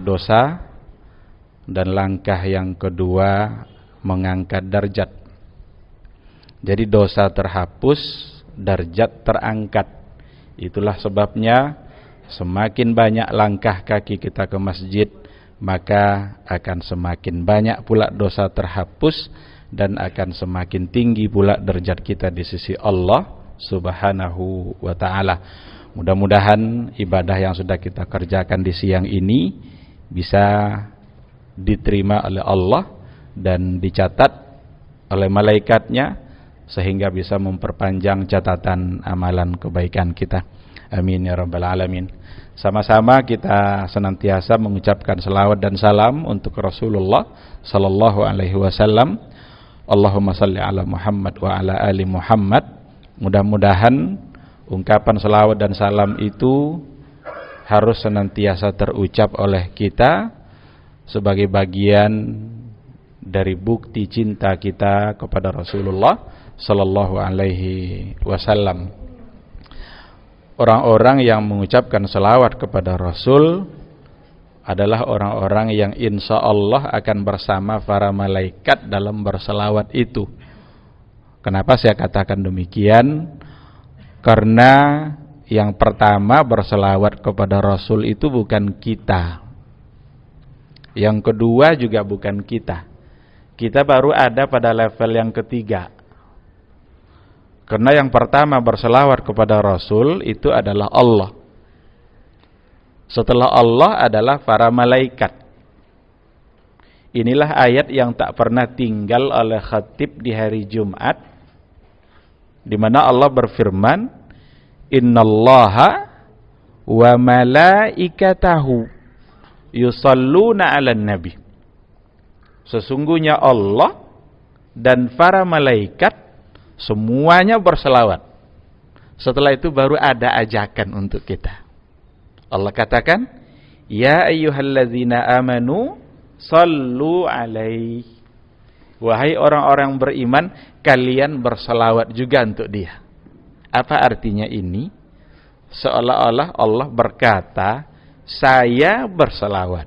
dosa, dan langkah yang kedua mengangkat derajat. Jadi dosa terhapus, derajat terangkat. Itulah sebabnya semakin banyak langkah kaki kita ke masjid, maka akan semakin banyak pula dosa terhapus dan akan semakin tinggi pula derajat kita di sisi Allah Subhanahu wa ta'ala. Mudah-mudahan ibadah yang sudah kita kerjakan di siang ini bisa diterima oleh Allah dan dicatat oleh malaikatnya sehingga bisa memperpanjang catatan amalan kebaikan kita. Amin ya rabbal alamin. Sama-sama kita senantiasa mengucapkan selawat dan salam untuk Rasulullah sallallahu alaihi wasallam. Allahumma salli ala Muhammad wa ala ali Muhammad. Mudah-mudahan ungkapan selawat dan salam itu harus senantiasa terucap oleh kita sebagai bagian dari bukti cinta kita kepada Rasulullah sallallahu alaihi wasallam. Orang-orang yang mengucapkan selawat kepada Rasul adalah orang-orang yang insya Allah akan bersama para malaikat dalam berselawat itu. Kenapa saya katakan demikian? Karena yang pertama berselawat kepada Rasul itu bukan kita. Yang kedua juga bukan kita. Kita baru ada pada level yang ketiga. Karena yang pertama berselawat kepada Rasul itu adalah Allah. Setelah Allah adalah para malaikat. Inilah ayat yang tak pernah tinggal oleh khatib di hari Jumat, di mana Allah berfirman, innallaha wa malaikatahu yusalluna 'alan nabi. Sesungguhnya Allah dan para malaikat semuanya berselawat. Setelah itu baru ada ajakan untuk kita. Allah katakan, ya ayyuhalladzina amanu sallu alaihi. Wahai orang-orang beriman, kalian berselawat juga untuk dia. Apa artinya ini? Seolah-olah Allah berkata, saya berselawat.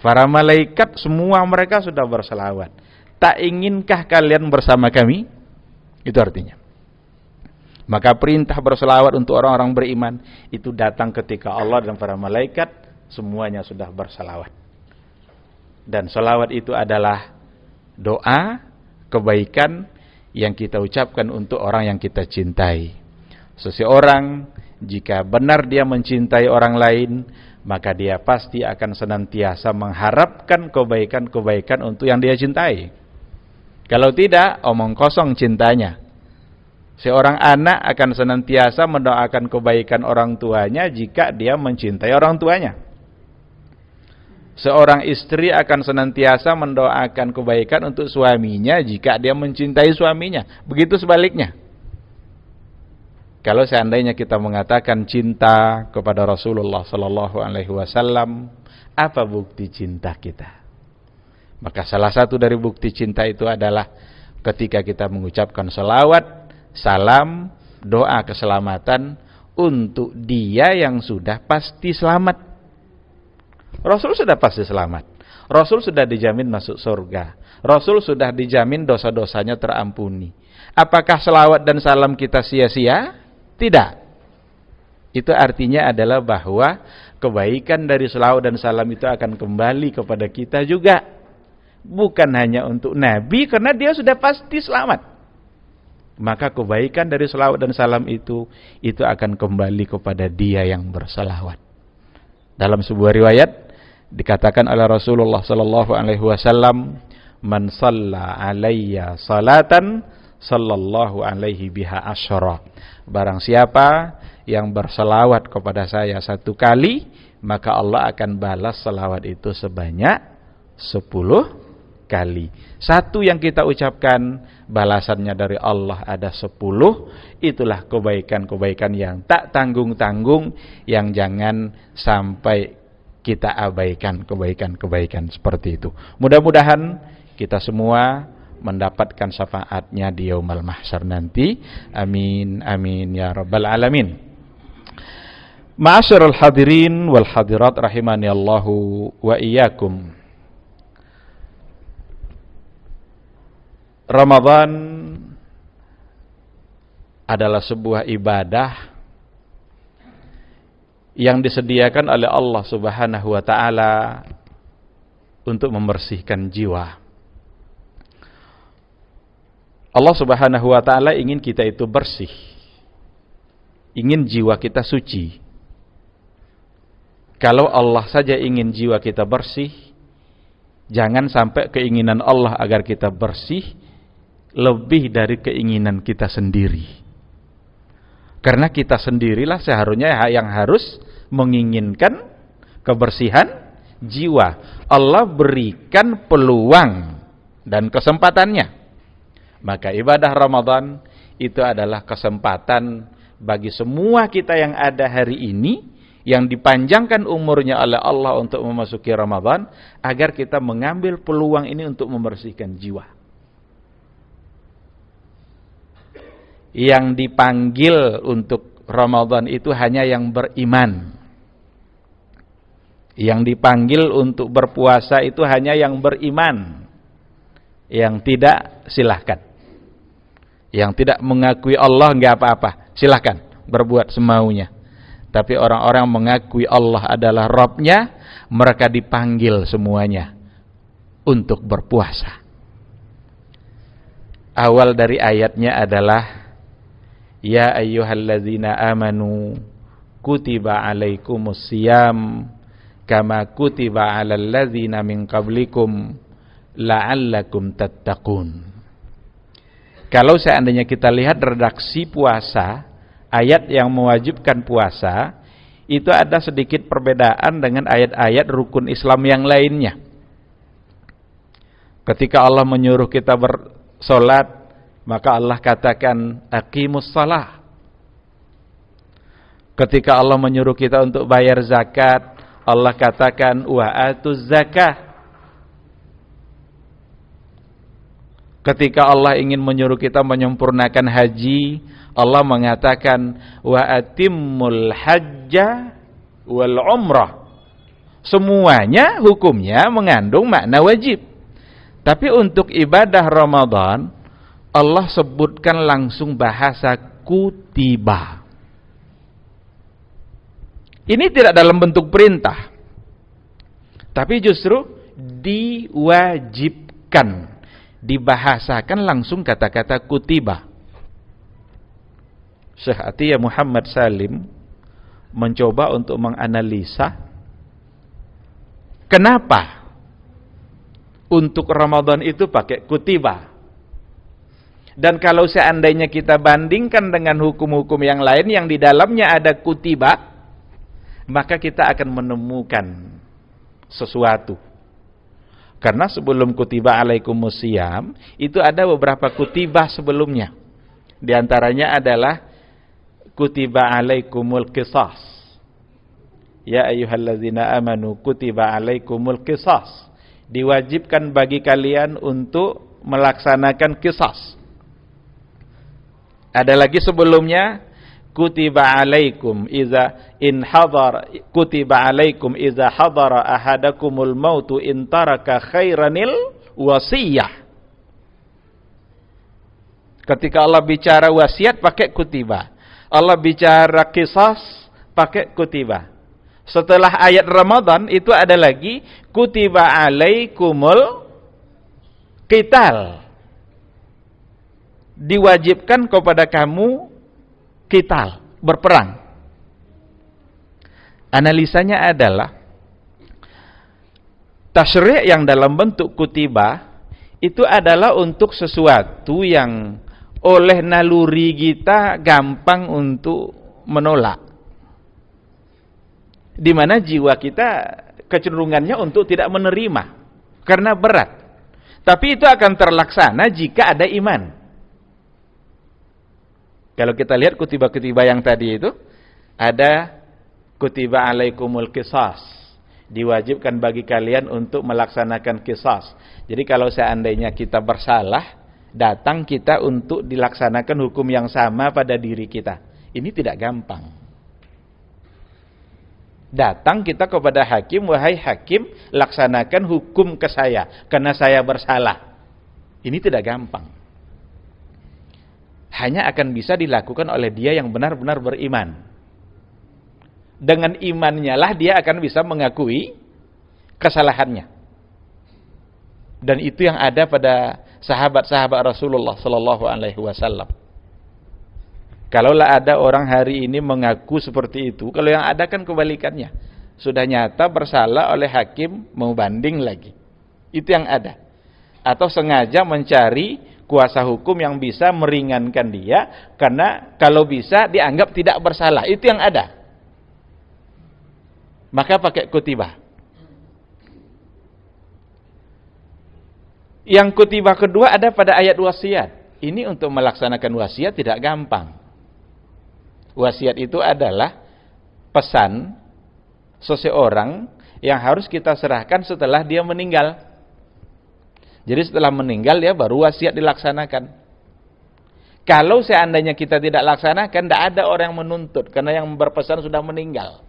Para malaikat semua mereka sudah berselawat. Tak inginkah kalian bersama kami? Itu artinya. Maka perintah berselawat untuk orang-orang beriman itu datang ketika Allah dan para malaikat semuanya sudah berselawat. Dan selawat itu adalah doa kebaikan yang kita ucapkan untuk orang yang kita cintai. Seseorang jika benar dia mencintai orang lain, maka dia pasti akan senantiasa mengharapkan kebaikan-kebaikan untuk yang dia cintai. Kalau tidak, omong kosong cintanya. Seorang anak akan senantiasa mendoakan kebaikan orang tuanya jika dia mencintai orang tuanya. Seorang istri akan senantiasa mendoakan kebaikan untuk suaminya jika dia mencintai suaminya. Begitu sebaliknya. Kalau seandainya kita mengatakan cinta kepada Rasulullah sallallahu alaihi wasallam, apa bukti cinta kita? Maka salah satu dari bukti cinta itu adalah ketika kita mengucapkan selawat, salam, doa keselamatan untuk dia yang sudah pasti selamat. Rasul sudah pasti selamat. Rasul sudah dijamin masuk surga. Rasul sudah dijamin dosa-dosanya terampuni. Apakah selawat dan salam kita sia-sia? Tidak. Itu artinya adalah bahwa kebaikan dari selawat dan salam itu akan kembali kepada kita juga. Bukan hanya untuk Nabi, karena dia sudah pasti selamat. Maka kebaikan dari selawat dan salam itu akan kembali kepada dia yang berselawat. Dalam sebuah riwayat dikatakan oleh Rasulullah sallallahu alaihi wasallam, man shalla alayya salatan sallallahu alaihi biha asyara. Barang siapa yang berselawat kepada saya 1 kali, maka Allah akan balas selawat itu sebanyak 10 kali. 1 yang kita ucapkan, balasannya dari Allah ada 10. Itulah kebaikan-kebaikan yang tak tanggung-tanggung, yang jangan sampai kita abaikan kebaikan-kebaikan seperti itu. Mudah-mudahan kita semua mendapatkan syafaatnya di yaumul mahsyar nanti. Amin amin ya rabbal alamin. Ma'asyiral hadirin wal hadirat rahimani Allahu wa iyyakum. Ramadan adalah sebuah ibadah yang disediakan oleh Allah Subhanahu wa taala untuk membersihkan jiwa. Allah Subhanahu wa taala ingin kita itu bersih. Ingin jiwa kita suci. Kalau Allah saja ingin jiwa kita bersih, jangan sampai keinginan Allah agar kita bersih lebih dari keinginan kita sendiri. Karena kita sendirilah seharusnya yang harus menginginkan kebersihan jiwa. Allah berikan peluang dan kesempatannya. Maka ibadah Ramadan itu adalah kesempatan bagi semua kita yang ada hari ini, yang dipanjangkan umurnya oleh Allah untuk memasuki Ramadan, agar kita mengambil peluang ini untuk membersihkan jiwa. Yang dipanggil untuk Ramadan itu hanya yang beriman. Yang dipanggil untuk berpuasa itu hanya yang beriman. Yang tidak, silahkan. Yang tidak mengakui Allah, enggak apa-apa, silahkan berbuat semaunya. Tapi orang-orang mengakui Allah adalah Rabb-nya, mereka dipanggil semuanya untuk berpuasa. Awal dari ayatnya adalah ya ayyuhalladzina amanu kutiba alaikumus siyam kama kutiba alal ladzina min qablikum la'allakum tattaqun. Kalau seandainya kita lihat redaksi puasa, ayat yang mewajibkan puasa, itu ada sedikit perbedaan dengan ayat-ayat rukun Islam yang lainnya. Ketika Allah menyuruh kita bersolat, maka Allah katakan aqimus shalah. Ketika Allah menyuruh kita untuk bayar zakat, Allah katakan wa atuz zakah. Ketika Allah ingin menyuruh kita menyempurnakan haji, Allah mengatakan wa atimmul hajja wal umrah. Semuanya hukumnya mengandung makna wajib. Tapi untuk ibadah Ramadan, Allah sebutkan langsung bahasa kutiba. Ini tidak dalam bentuk perintah, tapi justru diwajibkan. Dibahasakan langsung kata-kata kutiba. Syekh Atiyah Muhammad Salim mencoba untuk menganalisa kenapa untuk Ramadan itu pakai kutiba. Dan kalau seandainya kita bandingkan dengan hukum-hukum yang lain yang di dalamnya ada kutiba, maka kita akan menemukan sesuatu. Karena sebelum kutiba alaikumus siyam, itu ada beberapa kutibah sebelumnya. Di antaranya adalah kutiba alaikumul qisas. Ya ayyuhalladzina amanu kutiba alaikumul qisas. Diwajibkan bagi kalian untuk melaksanakan qisas. Ada lagi sebelumnya kutiba alaikum kutiba alaikum iza hadara ahadakumul mautu in taraka khairanil wasiyah. Ketika Allah bicara wasiat pakai kutiba, Allah bicara qisas pakai kutiba. Setelah ayat Ramadan itu ada lagi kutiba alaikumul qital. Diwajibkan kepada kamu qital, berperang. Analisanya adalah tasyri' yang dalam bentuk kutiba itu adalah untuk sesuatu yang oleh naluri kita gampang untuk menolak. Di mana jiwa kita kecenderungannya untuk tidak menerima karena berat. Tapi itu akan terlaksana jika ada iman. Kalau kita lihat kutiba-kutiba yang tadi itu, ada kutiba alaikumul qisas. Diwajibkan bagi kalian untuk melaksanakan qisas. Jadi kalau seandainya kita bersalah, datang kita untuk dilaksanakan hukum yang sama pada diri kita. Ini tidak gampang. Datang kita kepada hakim, wahai hakim, laksanakan hukum ke saya karena saya bersalah. Ini tidak gampang. Hanya akan bisa dilakukan oleh dia yang benar-benar beriman. Dengan imannya lah dia akan bisa mengakui kesalahannya. Dan itu yang ada pada sahabat-sahabat Rasulullah sallallahu alaihi wasallam. Kalaulah ada orang hari ini mengaku seperti itu, kalau yang ada kan kebalikannya. Sudah nyata bersalah oleh hakim, mau banding lagi. Itu yang ada. Atau sengaja mencari kuasa hukum yang bisa meringankan dia, karena kalau bisa dianggap tidak bersalah. Itu yang ada. Maka pakai kutibah. Yang kutibah kedua ada pada ayat wasiat. Ini untuk melaksanakan wasiat tidak gampang. Wasiat itu adalah pesan seseorang yang harus kita serahkan setelah dia meninggal. Jadi setelah meninggal dia baru wasiat dilaksanakan. Kalau seandainya kita tidak laksanakan, tidak ada orang yang menuntut karena yang berpesan sudah meninggal.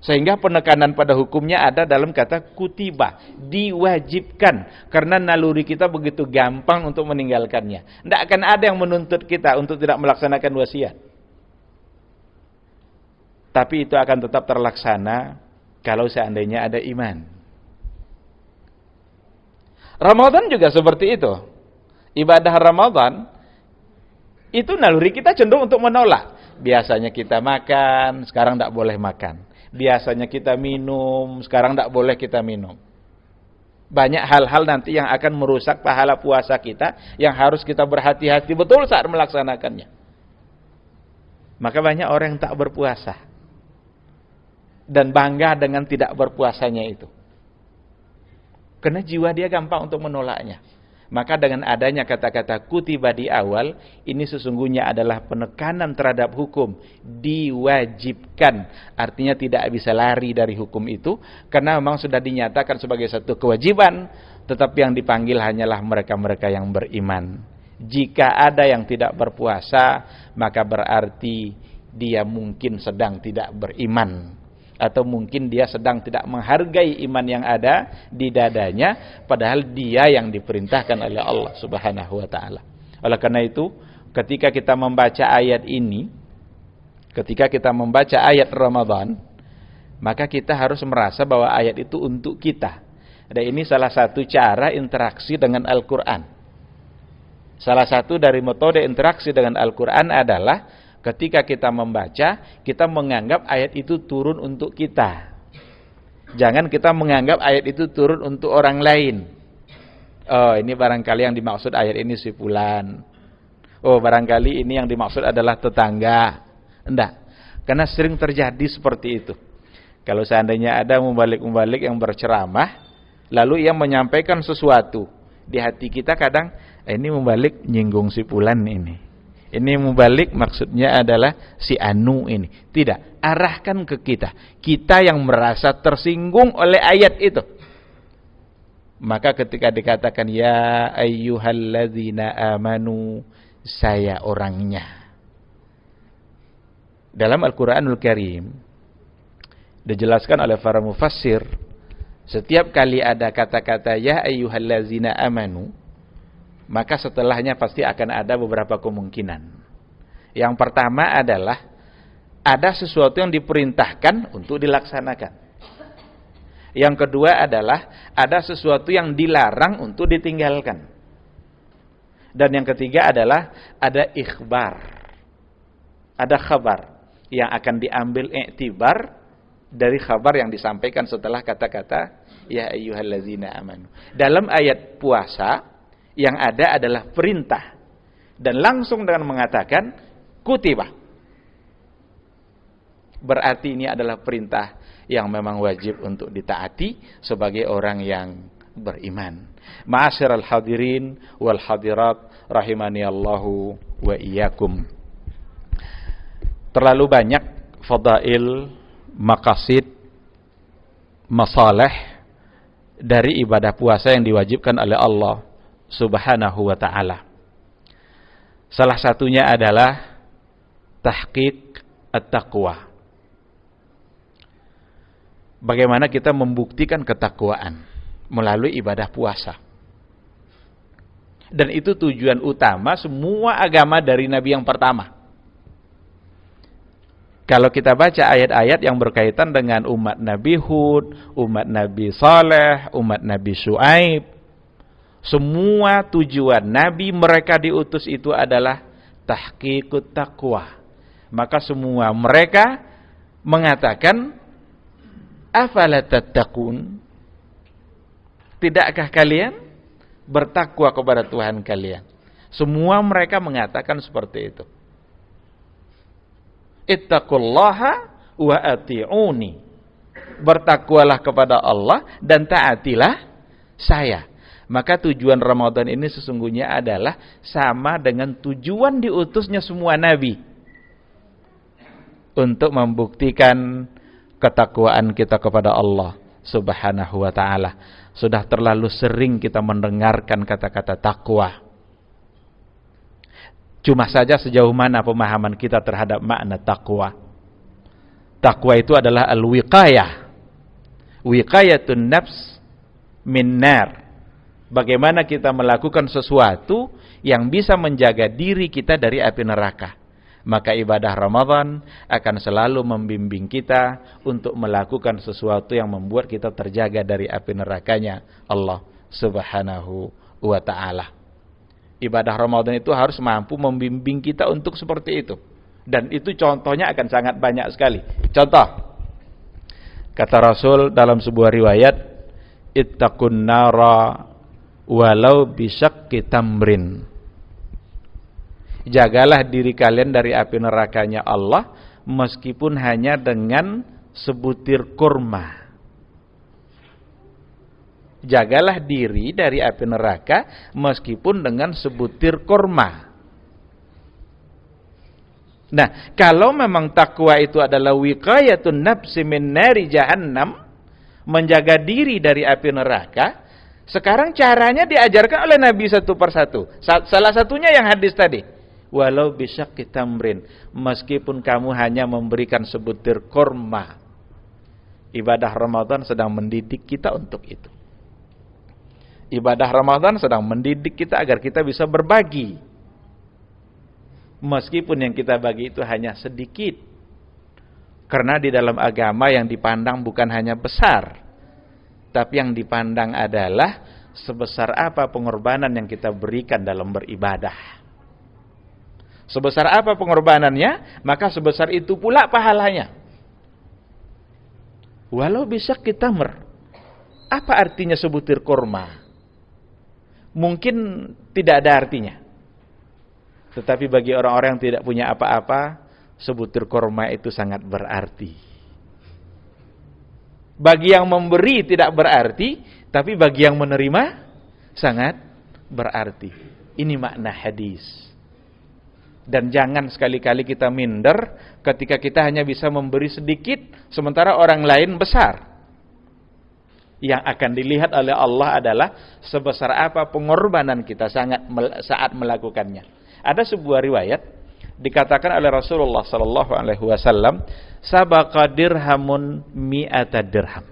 Sehingga penekanan pada hukumnya ada dalam kata kutiba, diwajibkan, karena naluri kita begitu gampang untuk meninggalkannya. Tidak akan ada yang menuntut kita untuk tidak melaksanakan wasiat. Tapi itu akan tetap terlaksana kalau seandainya ada iman. Ramadan juga seperti itu. Ibadah Ramadan itu naluri kita cenderung untuk menolak. Biasanya kita makan, sekarang tidak boleh makan. Biasanya kita minum, sekarang tidak boleh kita minum. Banyak hal-hal nanti yang akan merusak pahala puasa kita, yang harus kita berhati-hati betul saat melaksanakannya. Maka banyak orang yang tak berpuasa dan bangga dengan tidak berpuasanya itu, karena jiwa dia gampang untuk menolaknya. Maka dengan adanya kata-kata kutiba di awal, ini sesungguhnya adalah penekanan terhadap hukum. Diwajibkan. Artinya tidak bisa lari dari hukum itu, karena memang sudah dinyatakan sebagai satu kewajiban, tetapi yang dipanggil hanyalah mereka-mereka yang beriman. Jika ada yang tidak berpuasa, maka berarti dia mungkin sedang tidak beriman. Atau mungkin dia sedang tidak menghargai iman yang ada di dadanya, padahal dia yang diperintahkan oleh Allah Subhanahu wa taala. Oleh karena itu, ketika kita membaca ayat ini, ketika kita membaca ayat Ramadan, maka kita harus merasa bahwa ayat itu untuk kita. Dan ini salah satu cara interaksi dengan Al-Qur'an. Salah satu dari metode interaksi dengan Al-Qur'an adalah ketika kita membaca, kita menganggap ayat itu turun untuk kita. Jangan kita menganggap ayat itu turun untuk orang lain. Oh, ini barangkali yang dimaksud ayat ini si fulan. Oh, barangkali ini yang dimaksud adalah tetangga. Enggak. Karena sering terjadi seperti itu. Kalau seandainya ada mubalik-mubalik yang berceramah, lalu ia menyampaikan sesuatu di hati kita, kadang ini mubalik nyinggung si fulan ini. Ini mubalik maksudnya adalah si anu ini. Tidak, arahkan ke kita. Kita yang merasa tersinggung oleh ayat itu. Maka ketika dikatakan ya ayyuhalladzina amanu, saya orangnya. Dalam Al-Qur'anul Karim dijelaskan oleh para mufassir, setiap kali ada kata-kata ya ayyuhalladzina amanu, maka setelahnya pasti akan ada beberapa kemungkinan. Yang pertama adalah ada sesuatu yang diperintahkan untuk dilaksanakan. Yang kedua adalah ada sesuatu yang dilarang untuk ditinggalkan. Dan yang ketiga adalah ada ikhbar. Ada khabar yang akan diambil iktibar dari khabar yang disampaikan setelah kata-kata ya ayyuhallazina amanu. Dalam ayat puasa yang ada adalah perintah, dan langsung dengan mengatakan kutibah, berarti ini adalah perintah yang memang wajib untuk ditaati sebagai orang yang beriman. Ma'asyiral hadirin wal hadirat rahimani Allahu wa iyyakum. Terlalu banyak fadail, maqasid, masalih dari ibadah puasa yang diwajibkan oleh Allah Subhanahu wa ta'ala. Salah satunya adalah tahqiq at-taqwa. bagaimana kita membuktikan ketakwaan melalui ibadah puasa. Dan itu tujuan utama semua agama dari Nabi yang pertama. Kalau kita baca ayat-ayat yang berkaitan dengan umat Nabi Hud, umat Nabi Saleh, umat Nabi Syuaib, semua tujuan Nabi mereka diutus itu adalah tahqiqut taqwa. Maka semua mereka mengatakan, afala tattaqun? Tidakkah kalian bertakwa kepada Tuhan kalian? Semua mereka mengatakan seperti itu. Ittaqullaha wa ati'uni. Bertakwalah kepada Allah dan taatilah saya. Maka tujuan Ramadan ini sesungguhnya adalah sama dengan tujuan diutusnya semua nabi, untuk membuktikan ketakwaan kita kepada Allah Subhanahu wa ta'ala. Sudah terlalu sering kita mendengarkan kata-kata takwa. Cuma saja sejauh mana pemahaman kita terhadap makna takwa. Takwa itu adalah al-wiqayah. Wiqayatun nafs min nar. Bagaimana kita melakukan sesuatu yang bisa menjaga diri kita dari api neraka. Maka ibadah Ramadan akan selalu membimbing kita untuk melakukan sesuatu yang membuat kita terjaga dari api nerakanya Allah Subhanahu wa ta'ala. Ibadah Ramadan itu harus mampu membimbing kita untuk seperti itu. Dan itu contohnya akan sangat banyak sekali. Contoh, kata Rasul dalam sebuah riwayat, ittaqun nara walau bisyaqqi tamrin. Jagalah diri kalian dari api nerakanya Allah meskipun hanya dengan sebutir kurma. Jagalah diri dari api neraka meskipun dengan sebutir kurma. Nah, kalau memang takwa itu adalah wiqayatun nafsi min nari jahannam, menjaga diri dari api neraka, sekarang caranya diajarkan oleh Nabi satu persatu. Salah satunya yang hadis tadi. Walau bisyaqqi tamrin, meskipun kamu hanya memberikan sebutir kurma. Ibadah Ramadan sedang mendidik kita untuk itu. Ibadah Ramadan sedang mendidik kita agar kita bisa berbagi. Meskipun yang kita bagi itu hanya sedikit. Karena di dalam agama yang dipandang bukan hanya besar, tapi yang dipandang adalah sebesar apa pengorbanan yang kita berikan dalam beribadah. Sebesar apa pengorbanannya, maka sebesar itu pula pahalanya. Walau bisyaqqi tamr. Apa artinya sebutir kurma? Mungkin tidak ada artinya. Tetapi bagi orang-orang yang tidak punya apa-apa, sebutir kurma itu sangat berarti. Bagi yang memberi tidak berarti, tapi bagi yang menerima sangat berarti. Ini makna hadis. Dan jangan sekali-kali kita minder ketika kita hanya bisa memberi sedikit, sementara orang lain besar. Yang akan dilihat oleh Allah adalah sebesar apa pengorbanan kita saat melakukannya. Ada sebuah riwayat dikatakan oleh Rasulullah sallallahu alaihi wasallam, sabaqa dirhamun mi'ata dirham.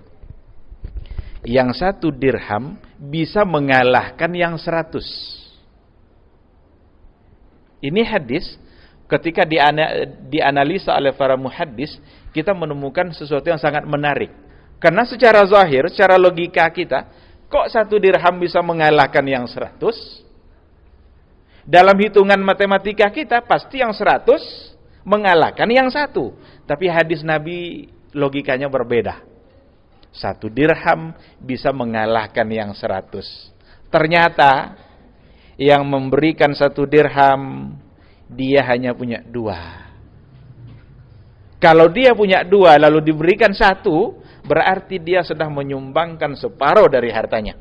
Yang satu dirham bisa mengalahkan yang 100. Ini hadis ketika dianalisa oleh para muhaddis, kita menemukan sesuatu yang sangat menarik. Karena secara zahir, secara logika kita, kok satu dirham bisa mengalahkan yang 100? Dalam hitungan matematika kita, pasti yang 100 mengalahkan yang 1. Tapi hadis Nabi logikanya berbeda. Satu dirham bisa mengalahkan yang 100. Ternyata, yang memberikan satu dirham, dia hanya punya 2. Kalau dia punya 2, lalu diberikan 1, berarti dia sedang menyumbangkan separuh dari hartanya.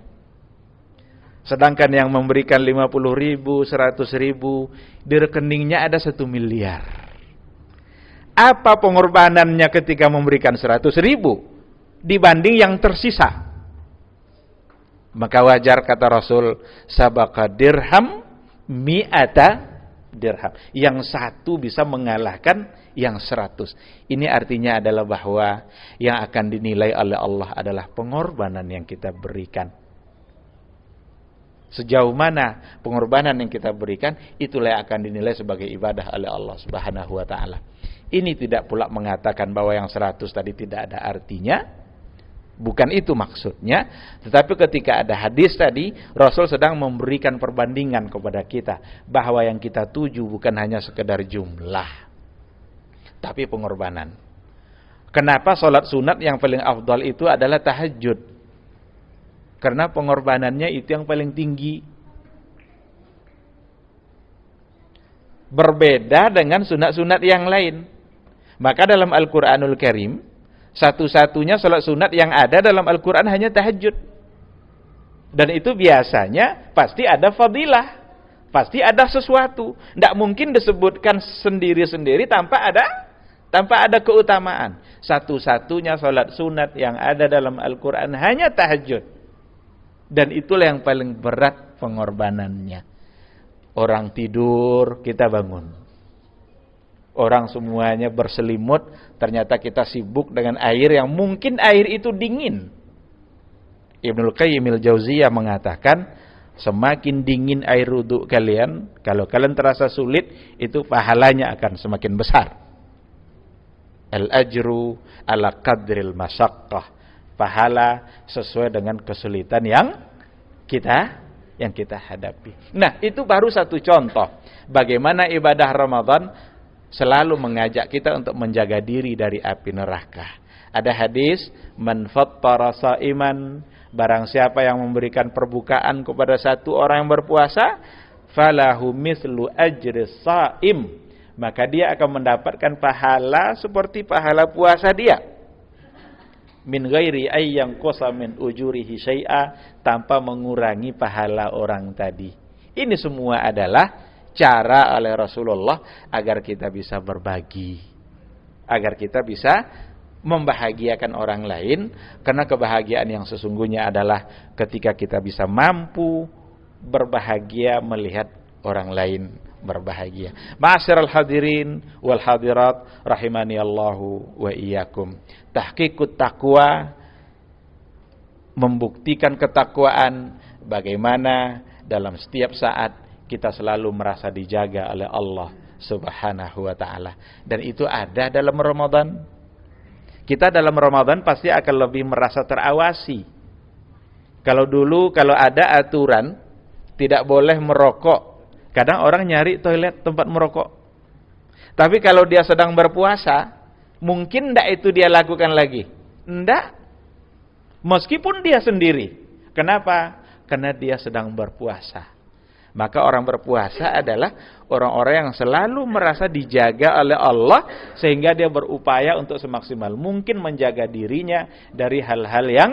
Sedangkan yang memberikan 50.000, 100.000, di rekeningnya ada 1 miliar. Apa pengorbanannya ketika memberikan 100.000 dibanding yang tersisa? Maka wajar kata Rasul, sabaqa dirham mi'ata dirham. Yang 1 bisa mengalahkan yang 100. Ini artinya adalah bahwa yang akan dinilai oleh Allah adalah pengorbanan yang kita berikan. Sejauh mana pengorbanan yang kita berikan, itulah yang akan dinilai sebagai ibadah oleh Allah Subhanahu wa taala. Ini tidak pula mengatakan bahwa yang 100 tadi tidak ada artinya. Bukan itu maksudnya, tetapi ketika ada hadis tadi, Rasul sedang memberikan perbandingan kepada kita bahwa yang kita tuju bukan hanya sekedar jumlah, tapi pengorbanan. Kenapa sholat sunat yang paling afdal itu adalah tahajud? Karena pengorbanannya itu yang paling tinggi. Berbeda dengan sunat-sunat yang lain. Maka dalam Al-Quranul Karim, satu-satunya sholat sunat yang ada dalam Al-Quran hanya tahajud. Dan itu biasanya pasti ada fadilah, pasti ada sesuatu. Tidak mungkin disebutkan sendiri-sendiri tanpa ada keutamaan. Satu-satunya sholat sunat yang ada dalam Al-Quran hanya tahajud. Dan itulah yang paling berat pengorbanannya. Orang tidur, kita bangun. Orang semuanya berselimut, ternyata kita sibuk dengan air yang mungkin air itu dingin. Ibnul Qayyim al-Jauziyah mengatakan, semakin dingin air wudhu kalian, kalau kalian terasa sulit, itu pahalanya akan semakin besar. Al-ajru ala qadril masyaqqah. Pahala sesuai dengan kesulitan yang kita hadapi. Nah, itu baru satu contoh bagaimana ibadah Ramadan selalu mengajak kita untuk menjaga diri dari api neraka. Ada hadis, man fattara sa'iman, barang siapa yang memberikan perbukaan kepada satu orang yang berpuasa, falahu mislu ajri sha'im, maka dia akan mendapatkan pahala seperti pahala puasa dia. Min ghairi ayyang qasa min ujurihi syai'a, tanpa mengurangi pahala orang tadi. Ini semua adalah cara oleh Rasulullah agar kita bisa berbagi, agar kita bisa membahagiakan orang lain, karena kebahagiaan yang sesungguhnya adalah ketika kita bisa mampu berbahagia melihat orang lain berbahagia. Ma'asyiral hadirin wal hadirat rahimani Allahu wa iyyakum. Tahqiqut taqwa, membuktikan ketakwaan, bagaimana dalam setiap saat kita selalu merasa dijaga oleh Allah Subhanahu wa ta'ala. Dan itu ada dalam Ramadan. Kita dalam Ramadan pasti akan lebih merasa terawasi. Kalau dulu kalau ada aturan tidak boleh merokok, kadang orang nyari toilet tempat merokok. Tapi kalau dia sedang berpuasa, mungkin tidak itu dia lakukan lagi. Tidak. Meskipun dia sendiri. Kenapa? Karena dia sedang berpuasa. Maka orang berpuasa adalah orang-orang yang selalu merasa dijaga oleh Allah, sehingga dia berupaya untuk semaksimal mungkin menjaga dirinya dari hal-hal yang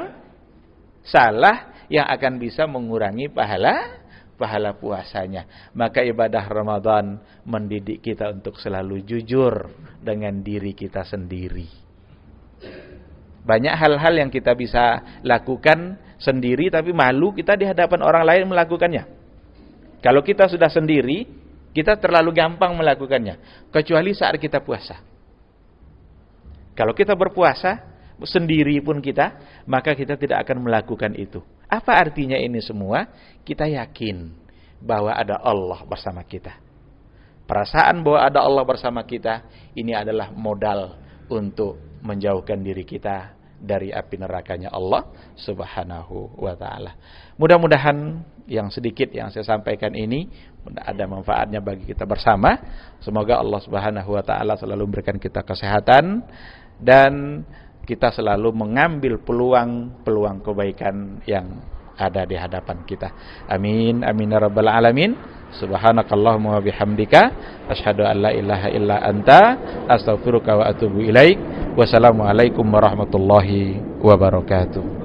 salah yang akan bisa mengurangi pahala puasanya. Maka ibadah Ramadan mendidik kita untuk selalu jujur dengan diri kita sendiri. Banyak hal-hal yang kita bisa lakukan sendiri tapi malu kita di hadapan orang lain melakukannya. Kalau kita sudah sendiri, kita terlalu gampang melakukannya. Kecuali saat kita puasa. Kalau kita berpuasa, sendiri pun kita, maka kita tidak akan melakukan itu. Apa artinya ini semua? Kita yakin bahwa ada Allah bersama kita. Perasaan bahwa ada Allah bersama kita, ini adalah modal untuk menjauhkan diri kita dari api nerakanya Allah Subhanahu wa ta'ala. Mudah-mudahan yang sedikit yang saya sampaikan ini ada manfaatnya bagi kita bersama. Semoga Allah Subhanahu wa ta'ala selalu memberikan kita kesehatan dan kita selalu mengambil peluang kebaikan yang ada di hadapan kita. Amin amin ya rabbal alamin. Subhanakallahumma wa bihamdika asyhadu an la ilaha illa anta astaghfiruka wa atubu ilaik. Wassalamualaikum warahmatullahi wabarakatuh.